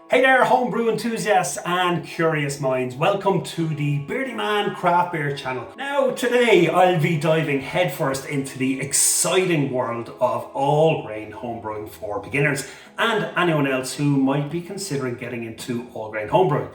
Hey there, homebrew enthusiasts and curious minds. Welcome to the Beardyman Craft Beer channel. Now, today I'll be diving headfirst into the exciting world of all-grain homebrewing for beginners and anyone else who might be considering getting into all-grain homebrewing.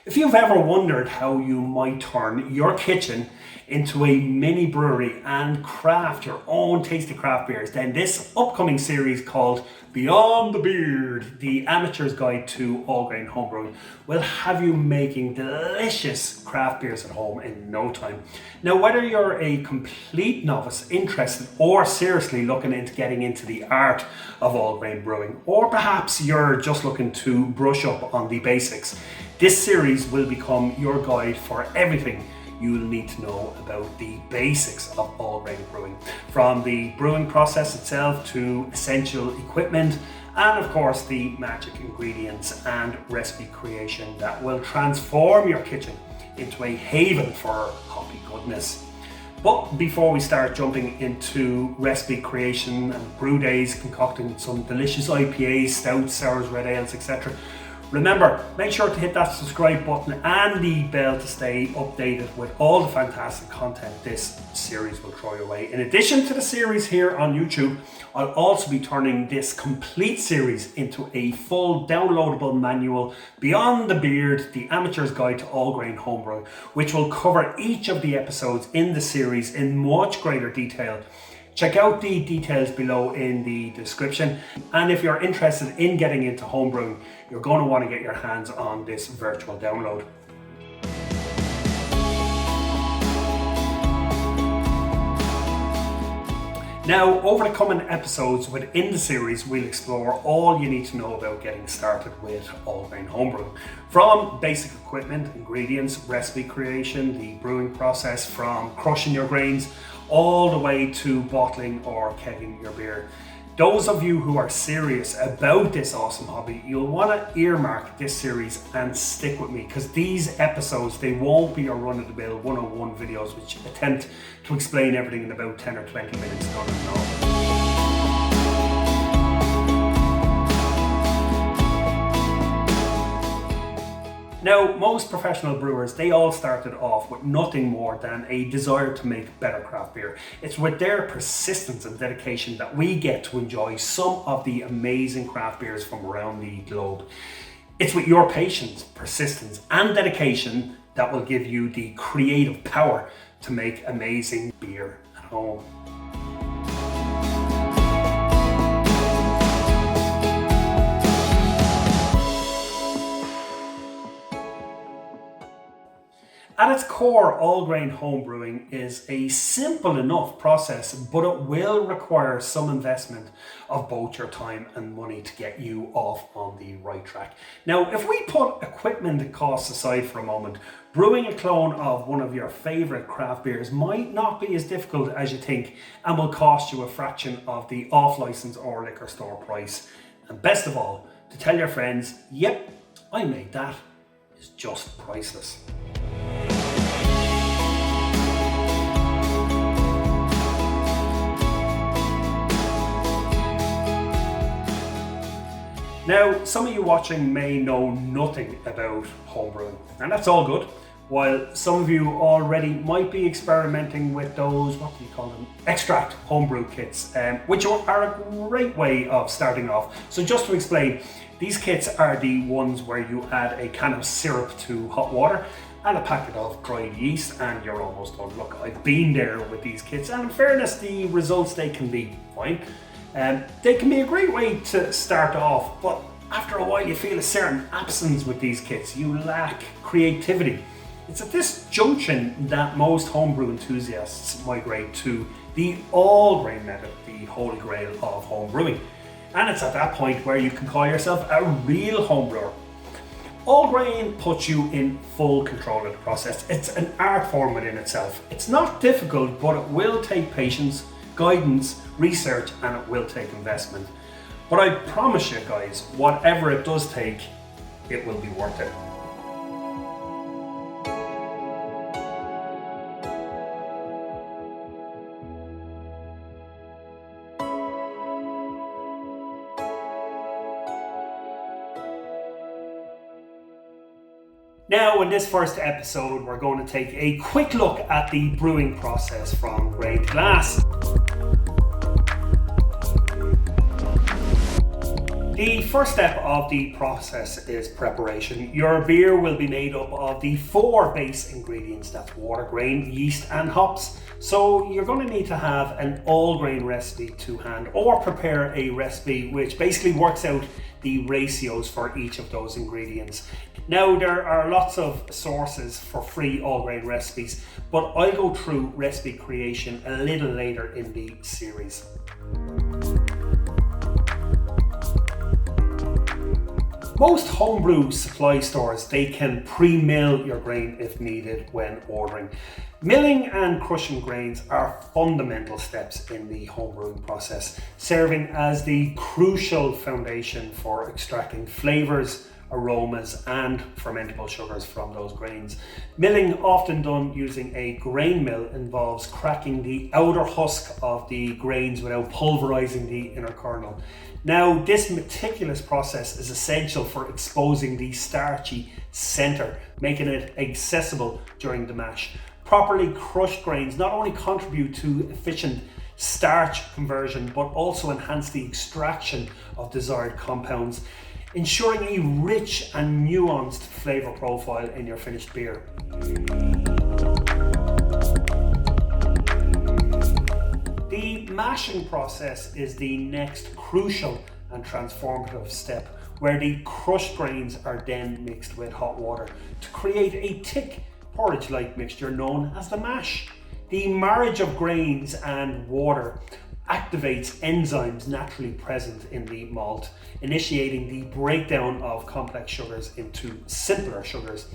If you've ever wondered how you might turn your kitchen into a mini brewery and craft your own tasty craft beers, then this upcoming series called Beyond the Beard, the Amateur's Guide to All-Grain Homebrewing, will have you making delicious craft beers at home in no time. Now, whether you're a complete novice interested or seriously looking into getting into the art of all-grain brewing, or perhaps you're just looking to brush up on the basics, this series will become your guide for everything you'll need to know about the basics of all-grain brewing, from the brewing process itself to essential equipment, and of course the magic ingredients and recipe creation that will transform your kitchen into a haven for hoppy goodness. But before we start jumping into recipe creation and brew days, concocting some delicious IPAs, stouts, sours, red ales, etc., remember, make sure to hit that subscribe button and the bell to stay updated with all the fantastic content this series will throw your way. In addition to the series here on YouTube, I'll also be turning this complete series into a full downloadable manual, Beyond the Beard, the Amateur's Guide to All-Grain Homebrewing, which will cover each of the episodes in the series in much greater detail. Check out the details below in the description, and if you're interested in getting into homebrewing, you're going to want to get your hands on this virtual download. Now, over the coming episodes within the series, we'll explore all you need to know about getting started with all-grain homebrewing. From basic equipment, ingredients, recipe creation, the brewing process, from crushing your grains, all the way to bottling or kegging your beer. Those of you who are serious about this awesome hobby, you'll want to earmark this series and stick with me, because these episodes, they won't be your run-of-the-mill 101 videos which attempt to explain everything in about 10 or 20 minutes. No. Now, most professional brewers, they all started off with nothing more than a desire to make better craft beer. It's with their persistence and dedication that we get to enjoy some of the amazing craft beers from around the globe. It's with your patience, persistence, and dedication that will give you the creative power to make amazing beer at home. At its core, all-grain homebrewing is a simple enough process, but it will require some investment of both your time and money to get you off on the right track. Now, if we put equipment costs aside for a moment, brewing a clone of one of your favourite craft beers might not be as difficult as you think, and will cost you a fraction of the off-license or liquor store price. And best of all, to tell your friends, yep, I made that, is just priceless. Now, some of you watching may know nothing about homebrewing, and that's all good. While some of you already might be experimenting with those, what do you call them, extract homebrew kits, which are a great way of starting off. So just to explain, these kits are the ones where you add a can of syrup to hot water and a packet of dried yeast, and you're almost done. Look, I've been there with these kits, and in fairness, the results, they can be fine. They can be a great way to start off, but after a while you feel a certain absence with these kits. You lack creativity. It's at this junction that most homebrew enthusiasts migrate to the all-grain method, the holy grail of homebrewing. And it's at that point where you can call yourself a real homebrewer. All-grain puts you in full control of the process. It's an art form within itself. It's not difficult, but it will take patience, guidance, research, and it will take investment. But I promise you guys, whatever it does take, it will be worth it. Now, in this first episode, we're going to take a quick look at the brewing process from grain to glass. The first step of the process is preparation. Your beer will be made up of the 4 base ingredients, that's water, grain, yeast and hops. So you're going to need to have an all-grain recipe to hand, or prepare a recipe which basically works out the ratios for each of those ingredients. Now, there are lots of sources for free all-grain recipes, but I'll go through recipe creation a little later in the series. Most homebrew supply stores, they can pre-mill your grain if needed when ordering. Milling and crushing grains are fundamental steps in the homebrewing process, serving as the crucial foundation for extracting flavors, aromas and fermentable sugars from those grains. Milling, often done using a grain mill, involves cracking the outer husk of the grains without pulverizing the inner kernel. Now, this meticulous process is essential for exposing the starchy center, making it accessible during the mash. Properly crushed grains not only contribute to efficient starch conversion, but also enhance the extraction of desired compounds, ensuring a rich and nuanced flavor profile in your finished beer. The mashing process is the next crucial and transformative step, where the crushed grains are then mixed with hot water to create a thick porridge-like mixture known as the mash. The marriage of grains and water activates enzymes naturally present in the malt, initiating the breakdown of complex sugars into simpler sugars.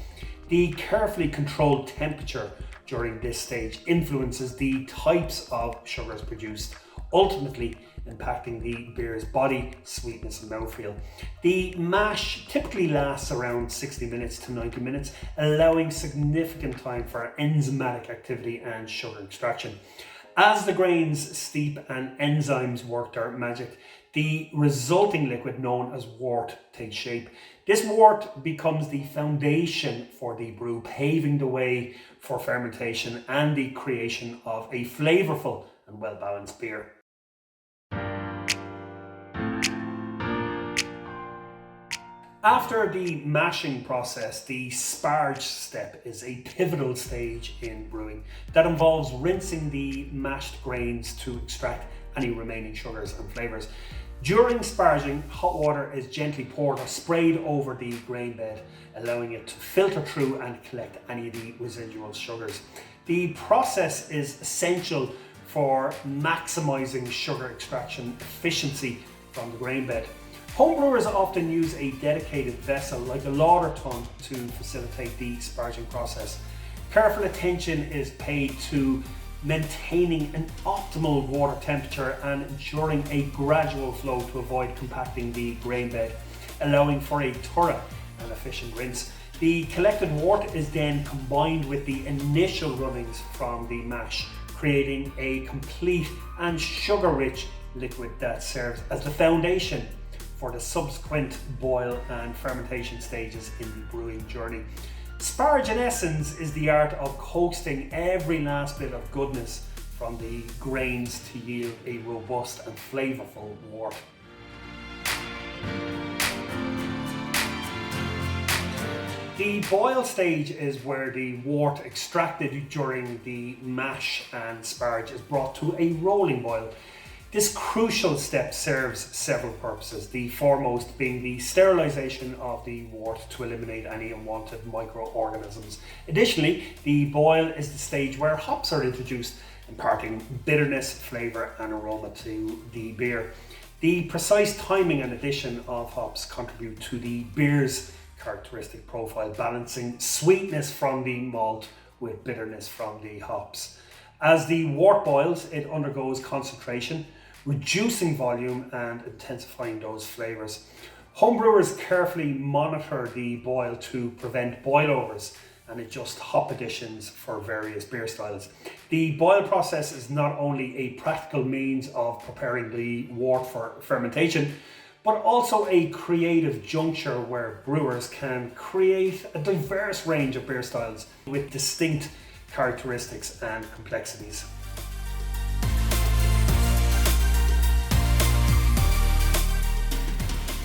The carefully controlled temperature during this stage influences the types of sugars produced, ultimately impacting the beer's body, sweetness and mouthfeel. The mash typically lasts around 60 minutes to 90 minutes, allowing significant time for enzymatic activity and sugar extraction. As the grains steep and enzymes work their magic, the resulting liquid, known as wort, takes shape. This wort becomes the foundation for the brew, paving the way for fermentation and the creation of a flavourful and well-balanced beer. After the mashing process, the sparge step is a pivotal stage in brewing that involves rinsing the mashed grains to extract any remaining sugars and flavours. During sparging, hot water is gently poured or sprayed over the grain bed, allowing it to filter through and collect any of the residual sugars. The process is essential for maximising sugar extraction efficiency from the grain bed. Homebrewers often use a dedicated vessel like a lauter tun to facilitate the sparging process. Careful attention is paid to maintaining an optimal water temperature and ensuring a gradual flow to avoid compacting the grain bed, allowing for a thorough and efficient rinse. The collected wort is then combined with the initial runnings from the mash, creating a complete and sugar-rich liquid that serves as the foundation for the subsequent boil and fermentation stages in the brewing journey. Sparge, in essence, is the art of coaxing every last bit of goodness from the grains to yield a robust and flavourful wort. The boil stage is where the wort extracted during the mash and sparge is brought to a rolling boil. This crucial step serves several purposes, the foremost being the sterilisation of the wort to eliminate any unwanted microorganisms. Additionally, the boil is the stage where hops are introduced, imparting bitterness, flavour and aroma to the beer. The precise timing and addition of hops contribute to the beer's characteristic profile, balancing sweetness from the malt with bitterness from the hops. As the wort boils, it undergoes concentration, reducing volume and intensifying those flavours. Homebrewers carefully monitor the boil to prevent boilovers and adjust hop additions for various beer styles. The boil process is not only a practical means of preparing the wort for fermentation, but also a creative juncture where brewers can create a diverse range of beer styles with distinct characteristics and complexities.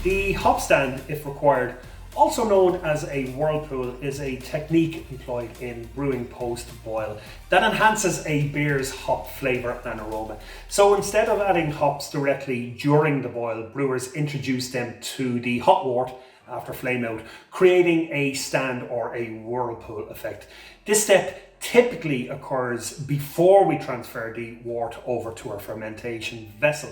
The hop stand, if required, also known as a whirlpool, is a technique employed in brewing post-boil that enhances a beer's hop flavour and aroma. So instead of adding hops directly during the boil, brewers introduce them to the hot wort after flame out, creating a stand or a whirlpool effect. This step typically occurs before we transfer the wort over to our fermentation vessel.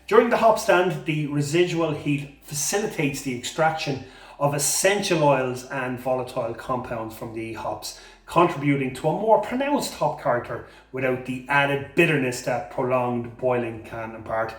During the hop stand, the residual heat facilitates the extraction of essential oils and volatile compounds from the hops, contributing to a more pronounced hop character without the added bitterness that prolonged boiling can impart.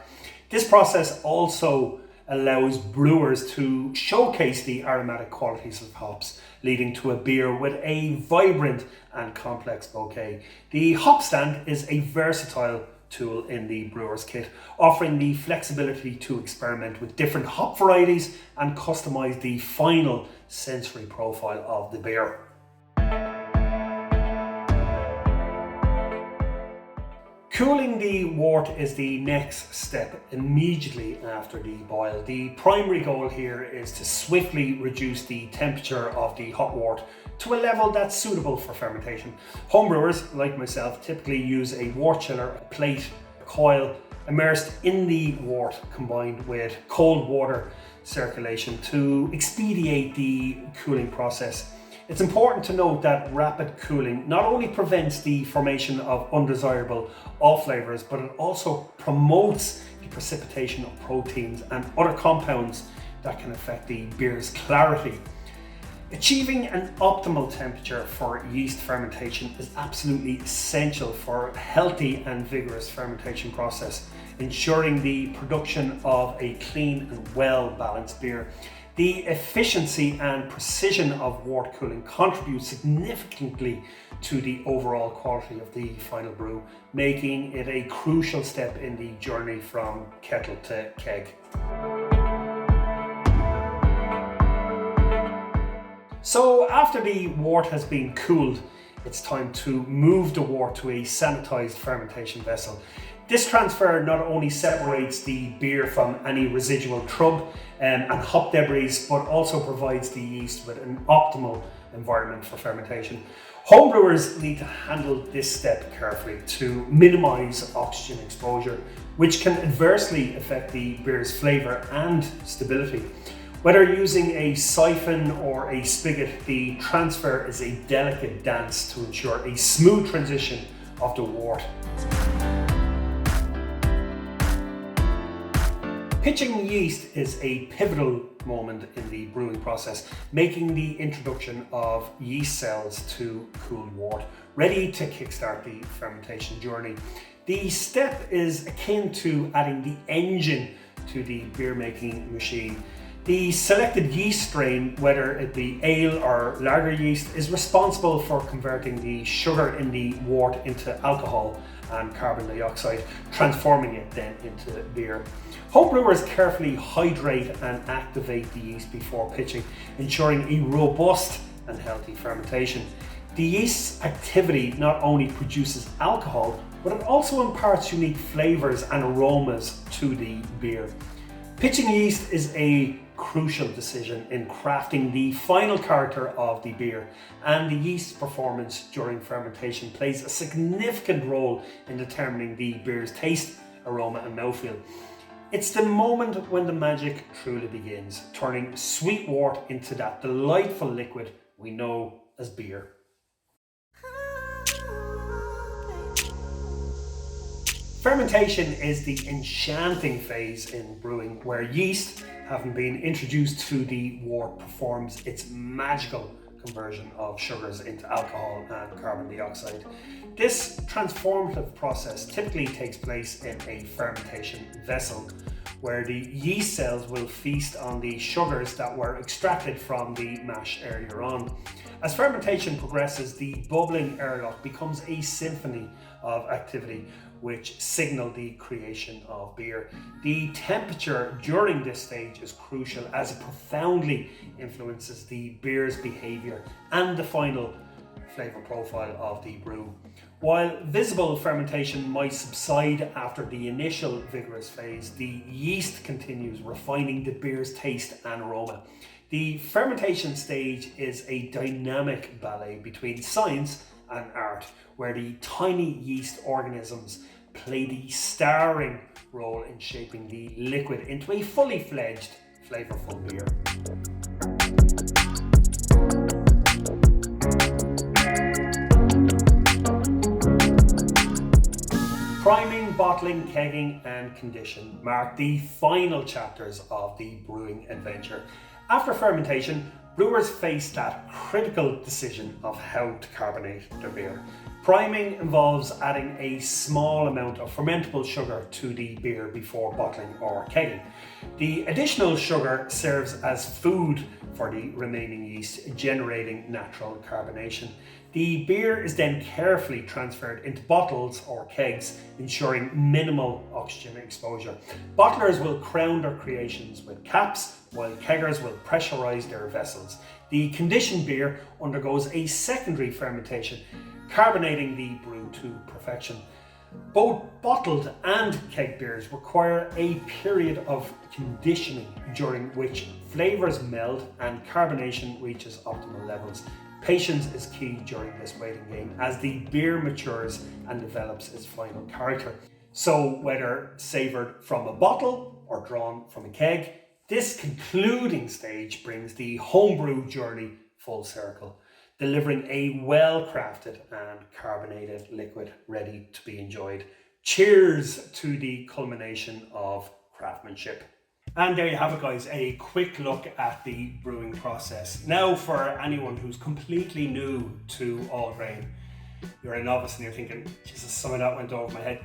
This process also allows brewers to showcase the aromatic qualities of hops, leading to a beer with a vibrant and complex bouquet. The hop stand is a versatile tool in the brewer's kit, offering the flexibility to experiment with different hop varieties and customize the final sensory profile of the beer. Cooling the wort is the next step immediately after the boil. The primary goal here is to swiftly reduce the temperature of the hot wort to a level that's suitable for fermentation. Homebrewers, like myself, typically use a wort chiller, a plate, a coil immersed in the wort combined with cold water circulation to expedite the cooling process. It's important to note that rapid cooling not only prevents the formation of undesirable off flavors, but it also promotes the precipitation of proteins and other compounds that can affect the beer's clarity. Achieving an optimal temperature for yeast fermentation is absolutely essential for a healthy and vigorous fermentation process, ensuring the production of a clean and well-balanced beer. The efficiency and precision of wort cooling contributes significantly to the overall quality of the final brew, making it a crucial step in the journey from kettle to keg. So after the wort has been cooled, it's time to move the wort to a sanitized fermentation vessel. This transfer not only separates the beer from any residual trub and hop debris, but also provides the yeast with an optimal environment for fermentation. Homebrewers need to handle this step carefully to minimize oxygen exposure, which can adversely affect the beer's flavor and stability. Whether using a siphon or a spigot, the transfer is a delicate dance to ensure a smooth transition of the wort. Pitching yeast is a pivotal moment in the brewing process, making the introduction of yeast cells to cooled wort ready to kickstart the fermentation journey. The step is akin to adding the engine to the beer making machine. The selected yeast strain, whether it be ale or lager yeast, is responsible for converting the sugar in the wort into alcohol and carbon dioxide, transforming it then into beer. Homebrewers carefully hydrate and activate the yeast before pitching, ensuring a robust and healthy fermentation. The yeast's activity not only produces alcohol, but it also imparts unique flavors and aromas to the beer. Pitching yeast is a crucial decision in crafting the final character of the beer, and the yeast's performance during fermentation plays a significant role in determining the beer's taste, aroma and mouthfeel. It's the moment when the magic truly begins, turning sweet wort into that delightful liquid we know as beer. Fermentation is the enchanting phase in brewing where yeast, having been introduced to the wort, performs its magical conversion of sugars into alcohol and carbon dioxide. This transformative process typically takes place in a fermentation vessel, where the yeast cells will feast on the sugars that were extracted from the mash earlier on. As fermentation progresses, the bubbling airlock becomes a symphony of activity, which signal the creation of beer. The temperature during this stage is crucial as it profoundly influences the beer's behaviour and the final flavour profile of the brew. While visible fermentation might subside after the initial vigorous phase, the yeast continues refining the beer's taste and aroma. The fermentation stage is a dynamic ballet between science and art, where the tiny yeast organisms play the starring role in shaping the liquid into a fully fledged, flavourful beer. Priming, bottling, kegging and condition mark the final chapters of the brewing adventure. After fermentation, brewers face that critical decision of how to carbonate their beer. Priming involves adding a small amount of fermentable sugar to the beer before bottling or kegging. The additional sugar serves as food for the remaining yeast, generating natural carbonation. The beer is then carefully transferred into bottles or kegs, ensuring minimal oxygen exposure. Bottlers will crown their creations with caps, while keggers will pressurize their vessels. The conditioned beer undergoes a secondary fermentation, carbonating the brew to perfection. Both bottled and keg beers require a period of conditioning during which flavours meld and carbonation reaches optimal levels. Patience is key during this waiting game as the beer matures and develops its final character. So whether savoured from a bottle or drawn from a keg, this concluding stage brings the homebrew journey full circle, delivering a well-crafted and carbonated liquid ready to be enjoyed. Cheers to the culmination of craftsmanship. And there you have it, guys, a quick look at the brewing process. Now, for anyone who's completely new to All-Grain, you're a novice and you're thinking, Jesus, some of that went over my head.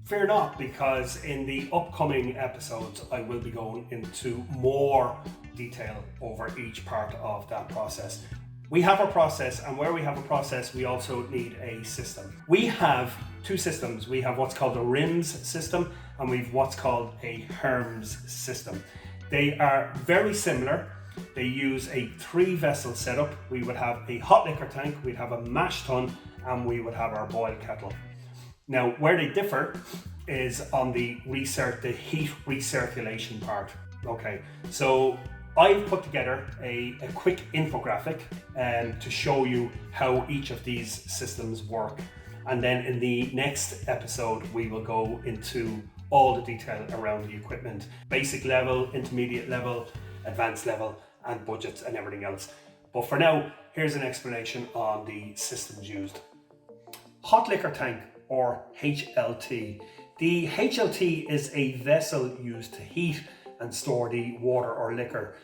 Fear not, because in the upcoming episodes, I will be going into more detail over each part of that process. We have a process, and where we have a process, we also need a system. We have two systems. We have what's called a RIMS system, and we've what's called a HERMs system. They are very similar. They use a 3-vessel setup. We would have a hot liquor tank, we'd have a mash tun, and we would have our boil kettle. Now, where they differ is on the heat recirculation part. Okay, so I've put together a quick infographic to show you how each of these systems work. And then in the next episode, we will go into all the detail around the equipment, basic level, intermediate level, advanced level, and budgets and everything else. But for now, here's an explanation on the systems used. Hot liquor tank, or HLT. The HLT is a vessel used to heat and store the water or liquor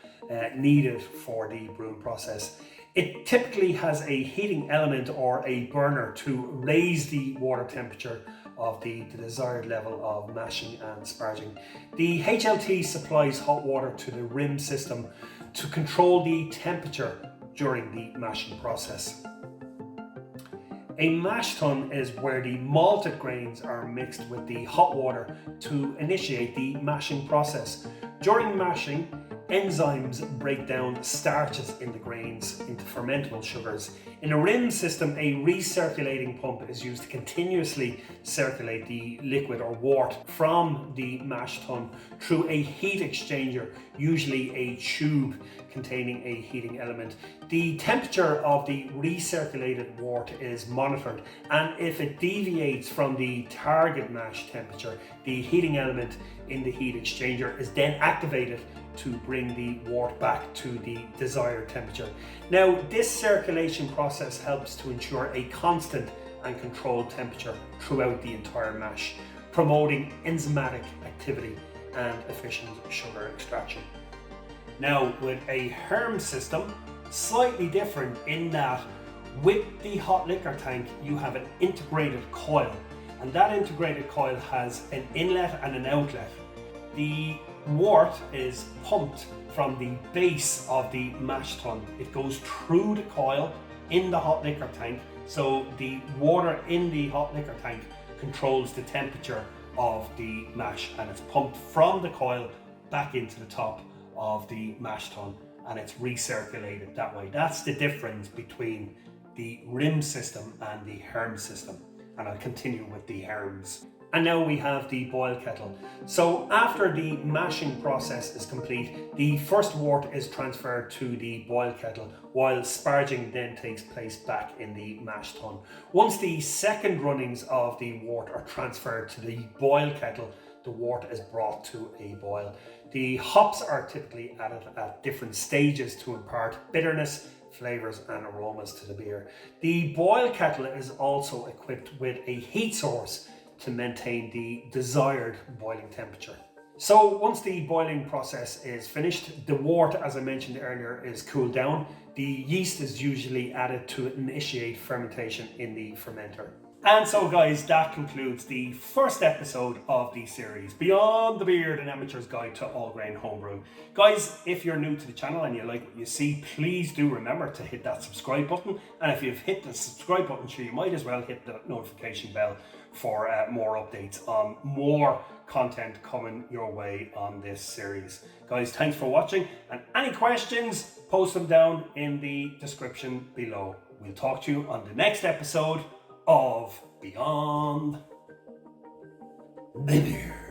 needed for the brewing process. It typically has a heating element or a burner to raise the water temperature of the desired level of mashing and sparging. The HLT supplies hot water to the rim system to control the temperature during the mashing process. A mash tun is where the malted grains are mixed with the hot water to initiate the mashing process. During mashing, enzymes break down starches in the grains into fermentable sugars. In a rim system, a recirculating pump is used to continuously circulate the liquid or wort from the mash tun through a heat exchanger, usually a tube containing a heating element. The temperature of the recirculated wort is monitored, and if it deviates from the target mash temperature, the heating element in the heat exchanger is then activated to bring the wort back to the desired temperature. Now, this circulation process helps to ensure a constant and controlled temperature throughout the entire mash, promoting enzymatic activity and efficient sugar extraction. Now, with a HERM system, slightly different in that with the hot liquor tank, you have an integrated coil, and that integrated coil has an inlet and an outlet. The wort is pumped from the base of the mash tun. It goes through the coil in the hot liquor tank, so the water in the hot liquor tank controls the temperature of the mash, and it's pumped from the coil back into the top of the mash tun, and it's recirculated that way. That's the difference between the rim system and the HERM system, and I'll continue with the HERMs. And now we have the boil kettle. So after the mashing process is complete, the first wort is transferred to the boil kettle, while sparging then takes place back in the mash tun. Once the second runnings of the wort are transferred to the boil kettle, the wort is brought to a boil. The hops are typically added at different stages to impart bitterness, flavors and aromas to the beer. The boil kettle is also equipped with a heat source to maintain the desired boiling temperature. So once the boiling process is finished, the wort, as I mentioned earlier, is cooled down. The yeast is usually added to initiate fermentation in the fermenter. And so guys, that concludes the first episode of the series, Beyond the Beard, an amateur's guide to all-grain homebrewing. Guys, if you're new to the channel and you like what you see, please do remember to hit that subscribe button. And if you've hit the subscribe button, sure, you might as well hit the notification bell for more updates on more content coming your way on this series. Guys, thanks for watching, and any questions, post them down in the description below. We'll talk to you on the next episode of Beyond the Beard.